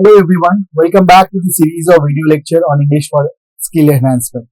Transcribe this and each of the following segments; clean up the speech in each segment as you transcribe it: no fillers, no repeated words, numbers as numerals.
Hello everyone, welcome back to the series of video lecture on English for Skill Enhancement.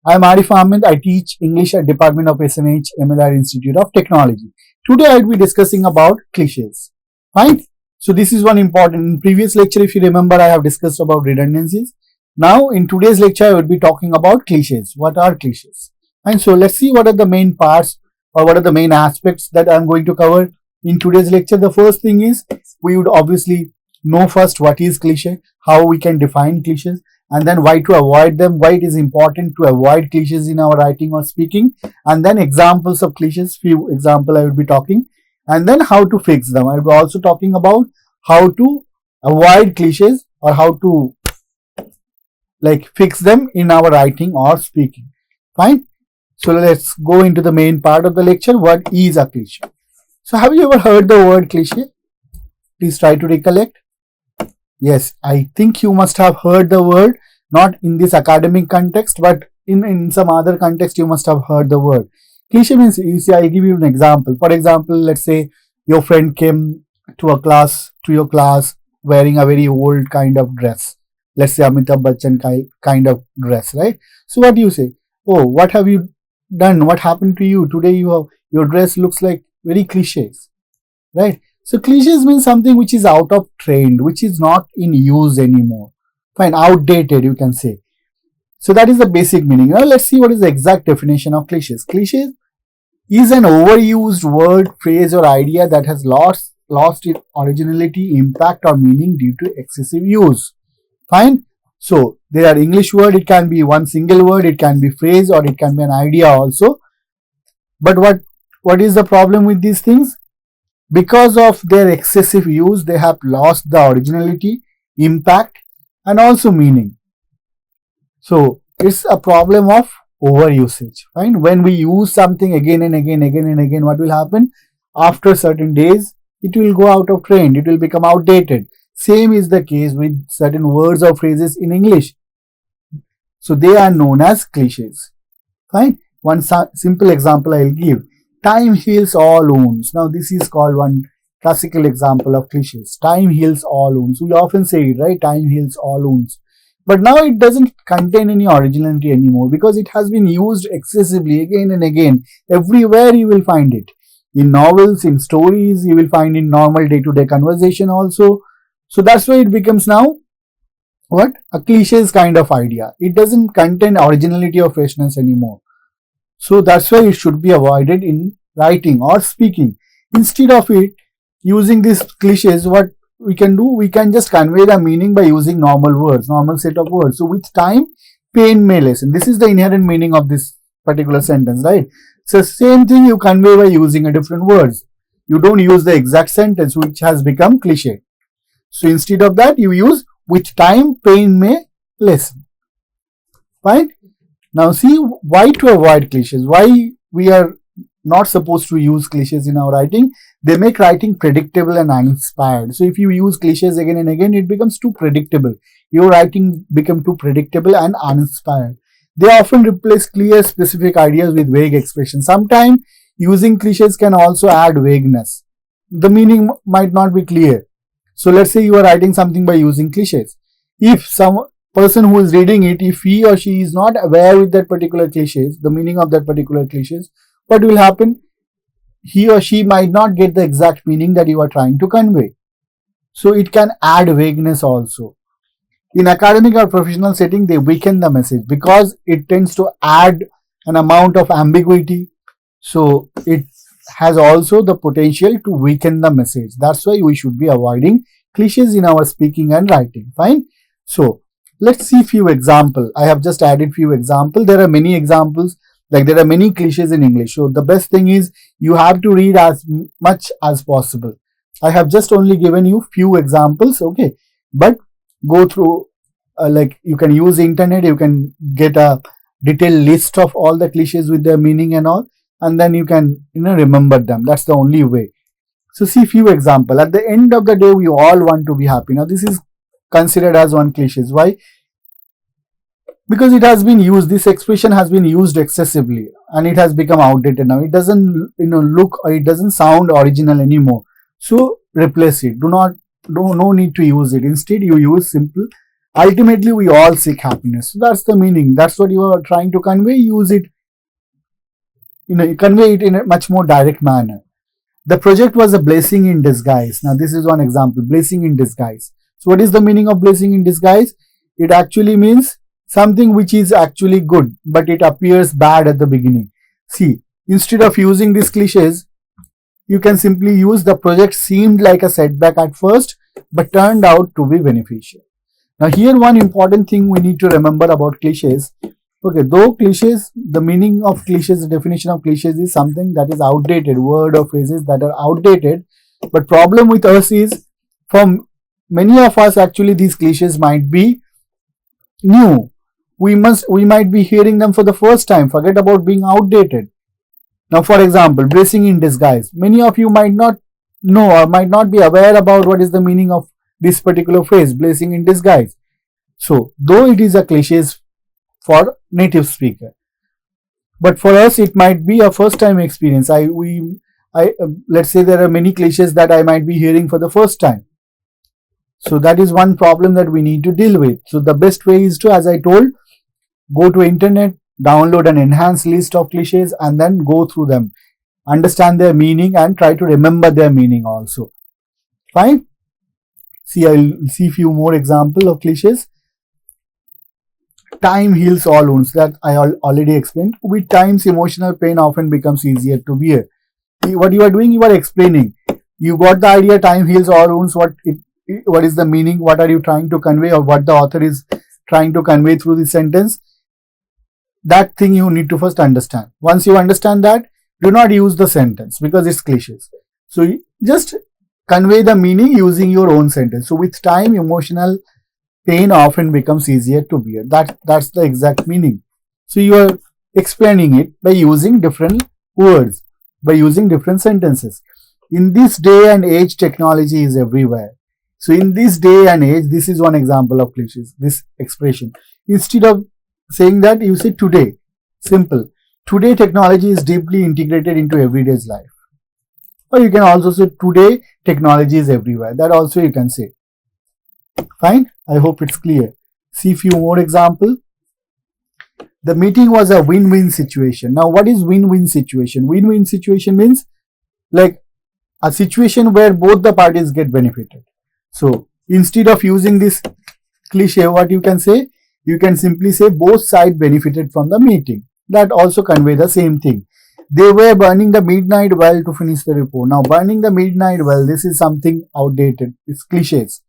I am Arif Ahammed. I teach English at Department of SMH, MLR Institute of Technology. Today I will be discussing about cliches. Fine. So this is one important. In previous lecture, if you remember, I have discussed about redundancies. Now in today's lecture, I will be talking about cliches. What are cliches? And so let's see what are the main parts or what are the main aspects that I am going to cover in today's lecture. The first thing is we would obviously know first what is cliche, how we can define cliches, and then why to avoid them, why it is important to avoid cliches in our writing or speaking, and then examples of cliches, few example I will be talking, and then how to fix them. I will be also talking about how to avoid cliches or how to fix them in our writing or speaking. Fine. So let's go into the main part of the lecture. What is a cliche? So have you ever heard the word cliche? Please try to recollect. Yes, I think you must have heard the word, not in this academic context, but in some other context you must have heard the word. Cliché means, you see, I'll give you an example. For example, let's say your friend came to your class wearing a very old kind of dress. Let's say Amitabh Bachchan kind of dress, right? So what do you say? Oh, what have you done? What happened to you? Today your dress looks like very cliches, right? So cliches means something which is out of trend, which is not in use anymore. Fine, outdated you can say. So that is the basic meaning. Now let's see what is the exact definition of cliches. Cliches is an overused word, phrase or idea that has lost its originality, impact or meaning due to excessive use. Fine. So there are English word, it can be one single word, it can be phrase or it can be an idea also. But what is the problem with these things? Because of their excessive use, they have lost the originality, impact, and also meaning. So it's a problem of overusage. Fine. When we use something again and again, what will happen? After certain days, it will go out of trend. It will become outdated. Same is the case with certain words or phrases in English. So they are known as cliches. Fine. One simple example I will give. Time heals all wounds. Now this is called one classical example of cliches. Time heals all wounds. We often say it, right? Time heals all wounds. But now it doesn't contain any originality anymore because it has been used excessively again and again. Everywhere you will find it. In novels, in stories, you will find in normal day-to-day conversation also. So that's why it becomes now what? A cliches kind of idea. It doesn't contain originality or freshness anymore. So that's why it should be avoided in writing or speaking. Instead of it, using these cliches, what we can do, we can just convey the meaning by using normal words, normal set of words. So with time, pain may lessen. This is the inherent meaning of this particular sentence, right? So same thing you convey by using a different words. You don't use the exact sentence which has become cliche. So instead of that, you use with time, pain may lessen. Fine? Now see why to avoid cliches, why we are not supposed to use cliches in our writing. They make writing predictable and uninspired. So if you use cliches again and again, it becomes too predictable. Your writing becomes too predictable and uninspired. They often replace clear specific ideas with vague expressions. Sometimes using cliches can also add vagueness. The meaning might not be clear. So let's say you are writing something by using cliches. If some person who is reading it, if he or she is not aware with that particular cliches, the meaning of that particular cliches, what will happen? He or she might not get the exact meaning that you are trying to convey. So it can add vagueness also. In academic or professional setting, they weaken the message because it tends to add an amount of ambiguity. So it has also the potential to weaken the message. That's why we should be avoiding cliches in our speaking and writing. Fine. So let's see few examples. I have just added few examples. There are many examples. There are many cliches in English. So the best thing is you have to read as much as possible. I have just only given you few examples. Okay. But go through, you can use internet. You can get a detailed list of all the cliches with their meaning and all. And then you can, remember them. That's the only way. So see few examples. At the end of the day, we all want to be happy. Now this is considered as one cliche. Why? Because it has been used, this expression has been used excessively and it has become outdated now. It doesn't look or it doesn't sound original anymore. So replace it. Do not no need to use it. Instead, you use simple. Ultimately, we all seek happiness. So that's the meaning. That's what you are trying to convey. Use it, convey it in a much more direct manner. The project was a blessing in disguise. Now, this is one example, blessing in disguise. So, what is the meaning of blessing in disguise? It actually means something which is actually good, but it appears bad at the beginning. See, instead of using these cliches, you can simply use the project seemed like a setback at first, but turned out to be beneficial. Now, here one important thing we need to remember about cliches. Okay, though cliches, the meaning of cliches, the definition of cliches is something that is outdated, word or phrases that are outdated. But problem with us is, for many of us, actually these cliches might be new. We might be hearing them for the first time. Forget about being outdated. Now, for example, blessing in disguise. Many of you might not know or might not be aware about what is the meaning of this particular phrase, blessing in disguise. So, though it is a cliche for native speaker, but for us it might be a first time experience. Let's say there are many cliches that I might be hearing for the first time. So that is one problem that we need to deal with. So the best way is to, as I told, go to internet, download an enhanced list of cliches and then go through them, understand their meaning and try to remember their meaning also. Fine. See, I'll see few more examples of cliches. Time heals all wounds, that I already explained. With times, emotional pain often becomes easier to bear. What you are doing, you are explaining. You got the idea, time heals all wounds. What is the meaning? What are you trying to convey, or what the author is trying to convey through the sentence? That thing you need to first understand. Once you understand that, do not use the sentence because it's cliches. So just convey the meaning using your own sentence. So with time, emotional pain often becomes easier to bear. That's the exact meaning. So you are explaining it by using different words, by using different sentences. In this day and age, technology is everywhere. So in this day and age, this is one example of cliches, this expression. Instead of saying that, you say today. Simple. Today technology is deeply integrated into everyday's life. Or you can also say today technology is everywhere. That also you can say. Fine. I hope it's clear. See few more example. The meeting was a win-win situation. Now what is win-win situation? Win-win situation means like a situation where both the parties get benefited. So instead of using this cliche, what you can say? You can simply say both sides benefited from the meeting. That also convey the same thing. They were burning the midnight well to finish the report. Now burning the midnight well, this is something outdated. It's cliches.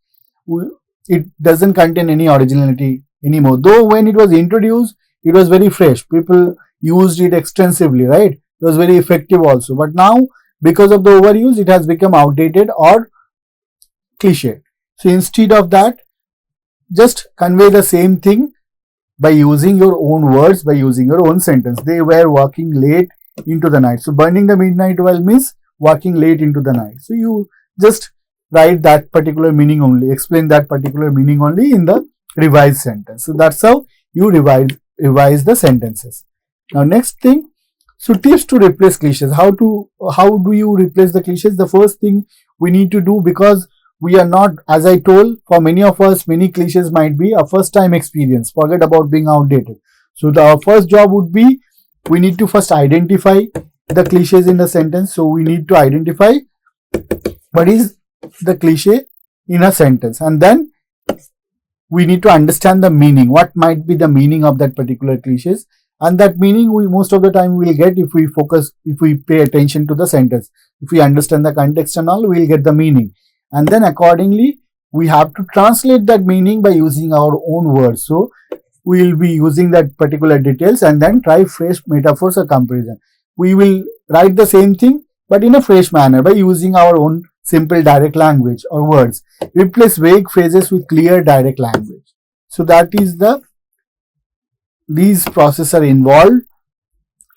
It doesn't contain any originality anymore. Though when it was introduced, it was very fresh. People used it extensively, right? It was very effective also. But now, because of the overuse, it has become outdated or cliche. So instead of that, just convey the same thing by using your own words, by using your own sentence. They were working late into the night. So burning the midnight well means working late into the night. So you just write that particular meaning only, explain that particular meaning only in the revised sentence. So that's how you revise the sentences. Now next thing, so tips to replace cliches. How do you replace the cliches? The first thing we need to do, because we are not, as I told, for many of us, many cliches might be a first time experience. Forget about being outdated. So our first job would be, we need to first identify the cliches in the sentence. So we need to identify what is the cliche in a sentence, and then we need to understand the meaning. What might be the meaning of that particular cliches? And that meaning we most of the time will get if we pay attention to the sentence. If we understand the context and all, we'll get the meaning. And then accordingly, we have to translate that meaning by using our own words. So we will be using that particular details and then try fresh metaphors or comparison. We will write the same thing, but in a fresh manner by using our own simple direct language or words. Replace vague phrases with clear direct language. So that is these processes are involved,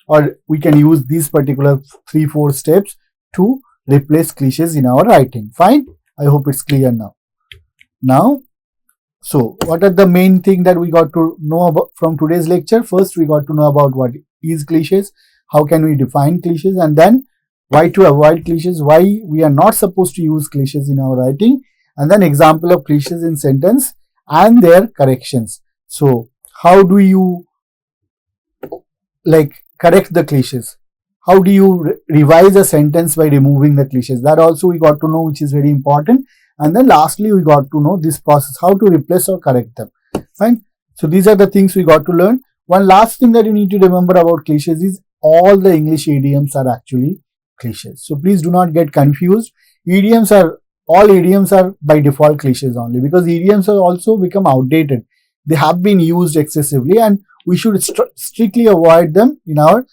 or we can use these particular 3-4 steps to replace cliches in our writing. Fine. I hope it's clear now. So what are the main thing that we got to know about from today's lecture? First, we got to know about what is cliches, how can we define cliches, and then why to avoid cliches, why we are not supposed to use cliches in our writing, and then example of cliches in sentence and their corrections. So how do you correct the cliches? How do you revise a sentence by removing the cliches? That also we got to know, which is very important. And then lastly, we got to know this process, how to replace or correct them. Fine. So these are the things we got to learn. One last thing that you need to remember about cliches is all the English idioms are actually cliches. So please do not get confused. All idioms are by default cliches only, because idioms have also become outdated. They have been used excessively, and we should strictly avoid them in our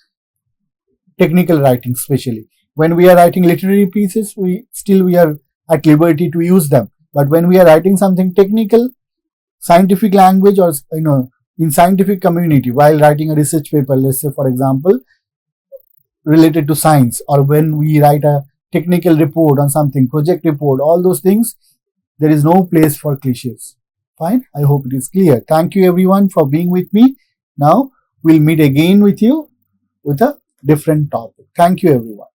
technical writing, especially when we are writing literary pieces. We are at liberty to use them, but when we are writing something technical, scientific language, or in scientific community, while writing a research paper, let's say for example related to science, or when we write a technical report on something, project report, all those things, there is no place for cliches. Fine. I hope it is clear. Thank you everyone for being with me. Now we'll meet again with you with a different topic. Thank you everyone.